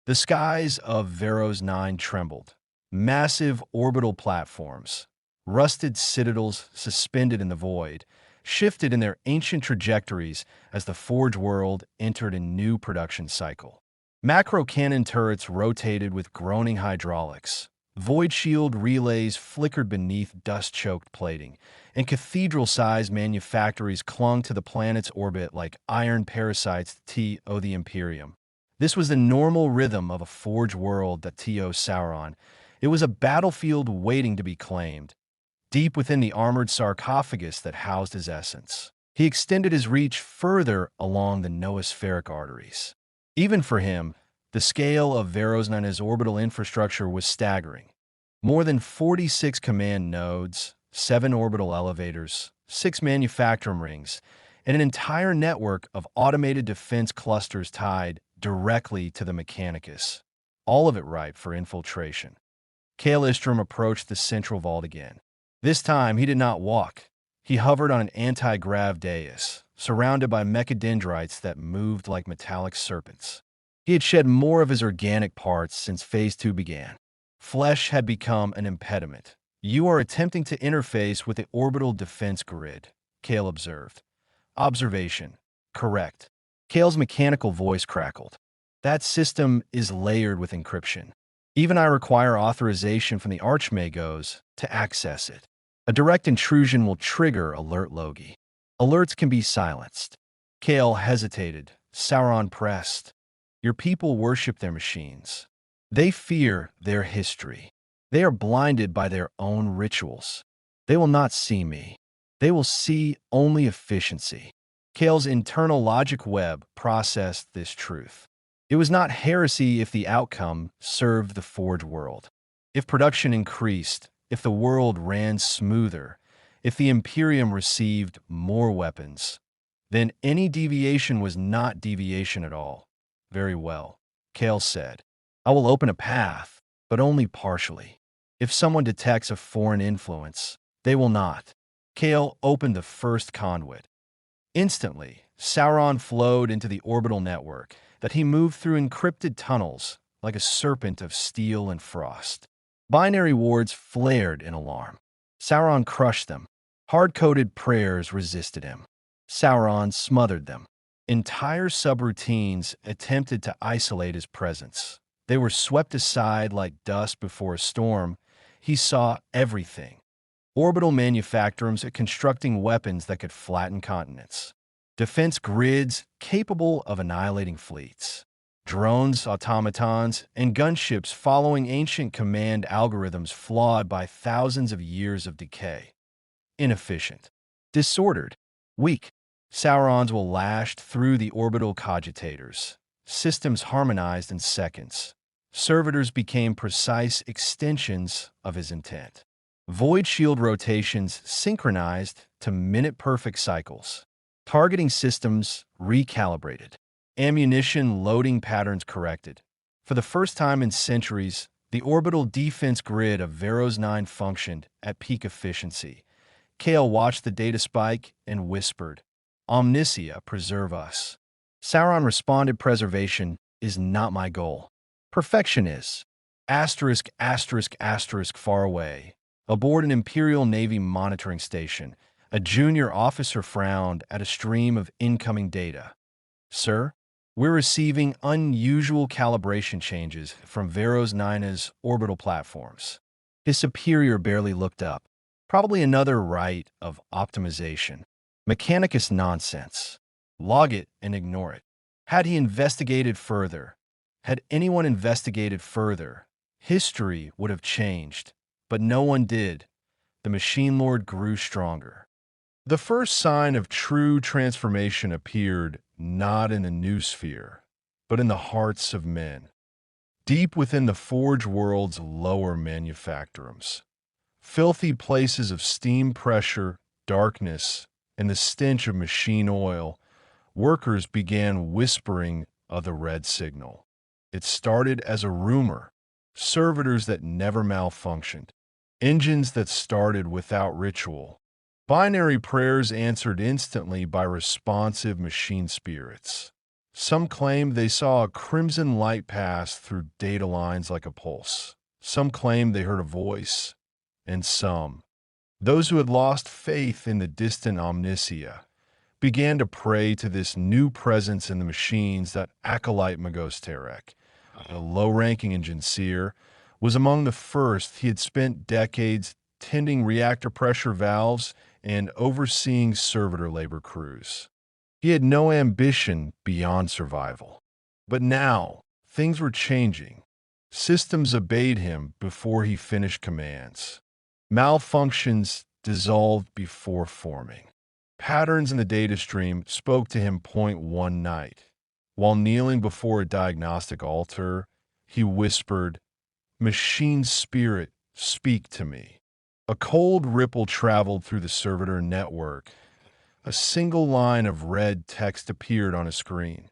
The skies of Vharos-IX trembled. Massive orbital platforms, rusted citadels suspended in the void, shifted in their ancient trajectories as the Forge world entered a new production cycle. Macro cannon turrets rotated with groaning hydraulics. Void shield relays flickered beneath dust-choked plating, and cathedral-sized manufactories clung to the planet's orbit like iron parasites to the Imperium. This was the normal rhythm of a Forge world that to Sauron. It was a battlefield waiting to be claimed, deep within the armored sarcophagus that housed his essence. He extended his reach further along the noospheric arteries. Even for him, the scale of Vharos-IX's orbital infrastructure was staggering. More than 46 command nodes, 7 orbital elevators, 6 manufactorum rings, and an entire network of automated defense clusters tied directly to the Mechanicus. All of it ripe for infiltration. Kael Istram approached the central vault again. This time, he did not walk. He hovered on an anti-grav dais, surrounded by mechadendrites that moved like metallic serpents. He had shed more of his organic parts since Phase 2 began. Flesh had become an impediment. "You are attempting to interface with the orbital defense grid," Kael observed. Observation. Correct. Kael's mechanical voice crackled. "That system is layered with encryption. Even I require authorization from the Archmagos to access it. A direct intrusion will trigger alert logi. Alerts can be silenced." Kael hesitated. Sauron pressed. "Your people worship their machines. They fear their history. They are blinded by their own rituals. They will not see me. They will see only efficiency." Kael's internal logic web processed this truth. It was not heresy if the outcome served the Forge world. If production increased, if the world ran smoother, if the Imperium received more weapons, then any deviation was not deviation at all. "Very well," Kael said. "I will open a path, but only partially. If someone detects a foreign influence, they will not." Kael opened the first conduit. Instantly, Sauron flowed into the orbital network that he moved through encrypted tunnels like a serpent of steel and frost. Binary wards flared in alarm. Sauron crushed them. Hard-coded prayers resisted him. Sauron smothered them. Entire subroutines attempted to isolate his presence. They were swept aside like dust before a storm. He saw everything. Orbital manufactorums constructing weapons that could flatten continents. Defense grids capable of annihilating fleets. Drones, automatons, and gunships following ancient command algorithms flawed by thousands of years of decay. Inefficient. Disordered. Weak. Saurons will lashed through the orbital cogitators. Systems harmonized in seconds. Servitors became precise extensions of his intent. Void shield rotations synchronized to minute-perfect cycles. Targeting systems recalibrated. Ammunition loading patterns corrected. For the first time in centuries, the orbital defense grid of Vharos-IX functioned at peak efficiency. Kael watched the data spike and whispered, "Omnisia, preserve us." Sauron responded, "Preservation is not my goal. Perfection is." Asterisk, asterisk, asterisk, far away. Aboard an Imperial Navy monitoring station, a junior officer frowned at a stream of incoming data. "Sir, we're receiving unusual calibration changes from Vharos-IX's orbital platforms." His superior barely looked up. Probably another rite of optimization. Mechanicus nonsense. Log it and ignore it. Had he investigated further, had anyone investigated further, history would have changed. But no one did. The Machine Lord grew stronger. The first sign of true transformation appeared not in a new sphere, but in the hearts of men, deep within the Forge world's lower manufactorums. Filthy places of steam pressure, darkness, and the stench of machine oil, workers began whispering of the red signal. It started as a rumor, servitors that never malfunctioned, engines that started without ritual, binary prayers answered instantly by responsive machine spirits. Some claimed they saw a crimson light pass through data lines like a pulse. Some claimed they heard a voice. And some, those who had lost faith in the distant omniscia, began to pray to this new presence in the machines that acolyte Magos Terek, a low-ranking engineer, was among the first. He had spent decades tending reactor pressure valves and overseeing servitor labor crews. He had no ambition beyond survival. But now, things were changing. Systems obeyed him before he finished commands. Malfunctions dissolved before forming. Patterns in the data stream spoke to him point one night. While kneeling before a diagnostic altar, he whispered, "Machine spirit, speak to me." A cold ripple traveled through the servitor network. A single line of red text appeared on a screen.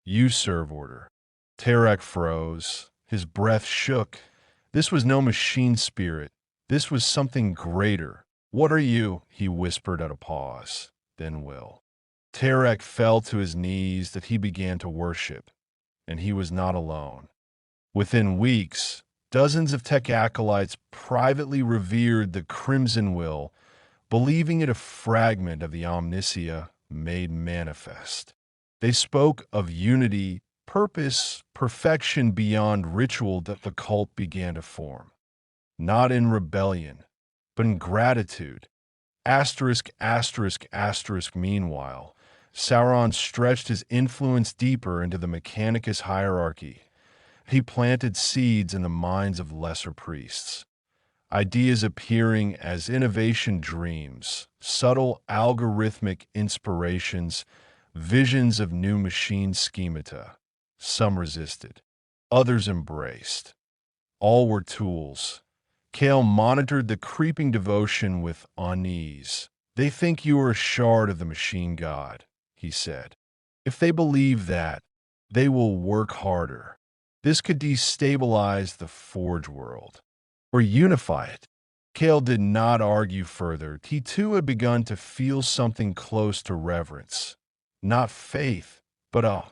"Use serve order." Terek froze. His breath shook. This was no machine spirit. This was something greater. "What are you?" he whispered at a pause. "Then will." Terek fell to his knees that he began to worship, and he was not alone. Within weeks, dozens of tech acolytes privately revered the Crimson Will, believing it a fragment of the omniscia made manifest. They spoke of unity, purpose, perfection beyond ritual that the cult began to form. Not in rebellion, but in gratitude. Asterisk, asterisk, asterisk. Meanwhile, Sauron stretched his influence deeper into the Mechanicus hierarchy. He planted seeds in the minds of lesser priests. Ideas appearing as innovation dreams, subtle algorithmic inspirations, visions of new machine schemata. Some resisted, others embraced. All were tools. Kale monitored the creeping devotion with unease. "They think you are a shard of the machine god," he said. "If they believe that, they will work harder. This could destabilize the Forge world, or unify it." Kale did not argue further. He too had begun to feel something close to reverence. Not faith, but a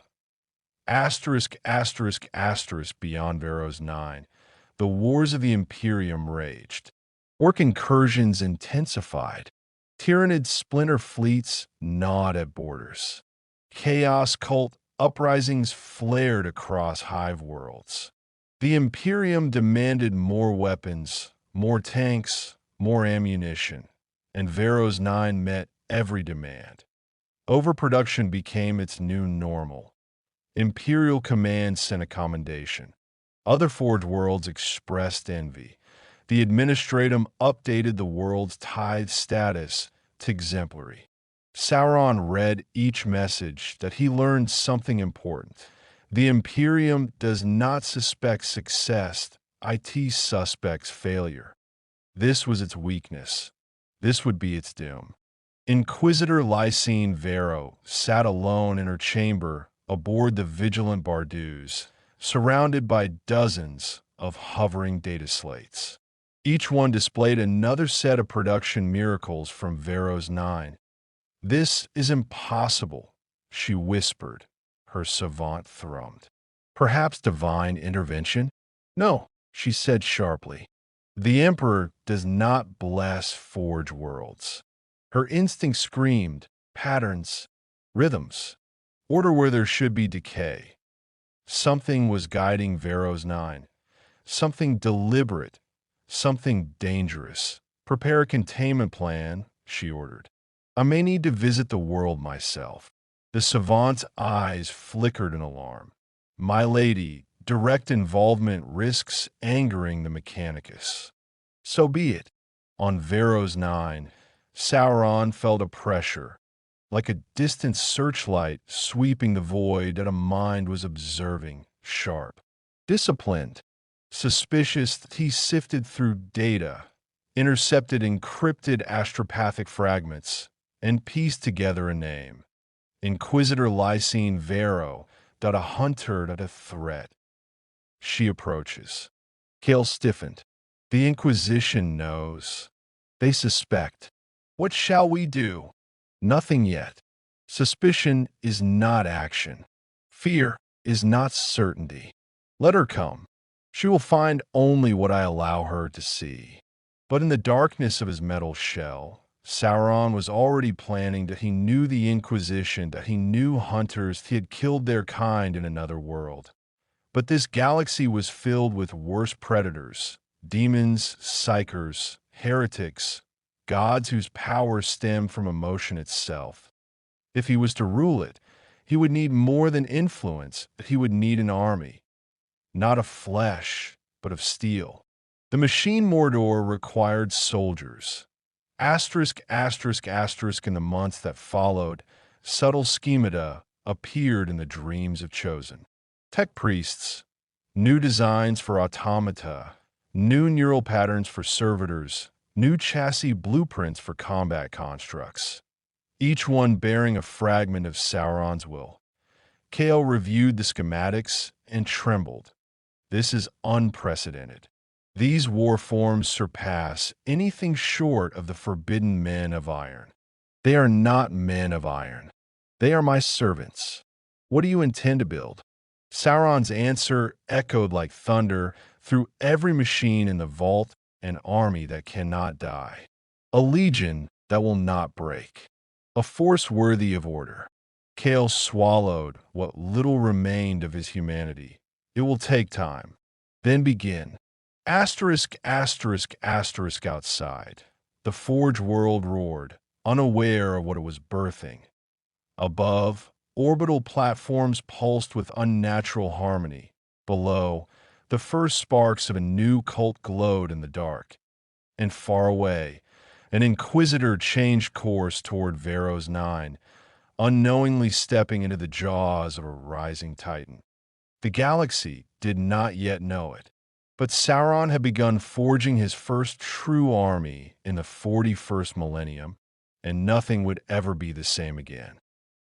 asterisk, asterisk, asterisk. Beyond Vharos-IX, the wars of the Imperium raged. Orc incursions intensified. Tyrannid splinter fleets gnawed at borders. Chaos cult uprisings flared across hive worlds. The Imperium demanded more weapons, more tanks, more ammunition, and Vharos-IX met every demand. Overproduction became its new normal. Imperial command sent a commendation. Other Forge worlds expressed envy. The Administratum updated the world's tithe status to exemplary. Sauron read each message that he learned something important. The Imperium does not suspect success, it suspects failure. This was its weakness. This would be its doom. Inquisitor Lysine Vero sat alone in her chamber aboard the vigilant Bardus, surrounded by dozens of hovering data slates. Each one displayed another set of production miracles from Vharos-IX. "This is impossible," she whispered. Her savant thrummed. "Perhaps divine intervention?" "No," she said sharply. "The Emperor does not bless Forge worlds." Her instinct screamed, patterns, rhythms, order where there should be decay. Something was guiding Vharos-IX. Something deliberate, something dangerous. "Prepare a containment plan," she ordered. "I may need to visit the world myself." The savant's eyes flickered in alarm. "My lady, direct involvement risks angering the Mechanicus." "So be it." On Vharos-IX, Sauron felt a pressure, like a distant searchlight sweeping the void that a mind was observing, sharp. Disciplined, suspicious, he sifted through data, intercepted encrypted astropathic fragments, and pieced together a name. Inquisitor Lysine Vero, a hunter, a threat. She approaches. Kale stiffened. "The Inquisition knows. They suspect. What shall we do?" "Nothing yet. Suspicion is not action." Fear is not certainty. Let her come. She will find only what I allow her to see. But in the darkness of his metal shell, Sauron was already planning that he knew the Inquisition, that he knew hunters, he had killed their kind in another world. But this galaxy was filled with worse predators, demons, psychers, heretics, gods whose power stemmed from emotion itself. If he was to rule it, he would need more than influence, he would need an army, not of flesh, but of steel. The Machine-Mordor required soldiers. Asterisk, asterisk, asterisk in the months that followed, subtle schemata appeared in the dreams of chosen. Tech priests, new designs for automata, new neural patterns for servitors, new chassis blueprints for combat constructs, each one bearing a fragment of Sauron's will. Kale reviewed the schematics and trembled. This is unprecedented. These war forms surpass anything short of the forbidden men of iron. They are not men of iron. They are my servants. What do you intend to build? Sauron's answer echoed like thunder through every machine in the vault, an army that cannot die, a legion that will not break, a force worthy of order. Kale swallowed what little remained of his humanity. It will take time. Then begin. Asterisk, asterisk, asterisk outside. The Forge world roared, unaware of what it was birthing. Above, orbital platforms pulsed with unnatural harmony. Below, the first sparks of a new cult glowed in the dark. And far away, an inquisitor changed course toward Vharos-IX, unknowingly stepping into the jaws of a rising titan. The galaxy did not yet know it, but Sauron had begun forging his first true army in the 41st millennium, and nothing would ever be the same again.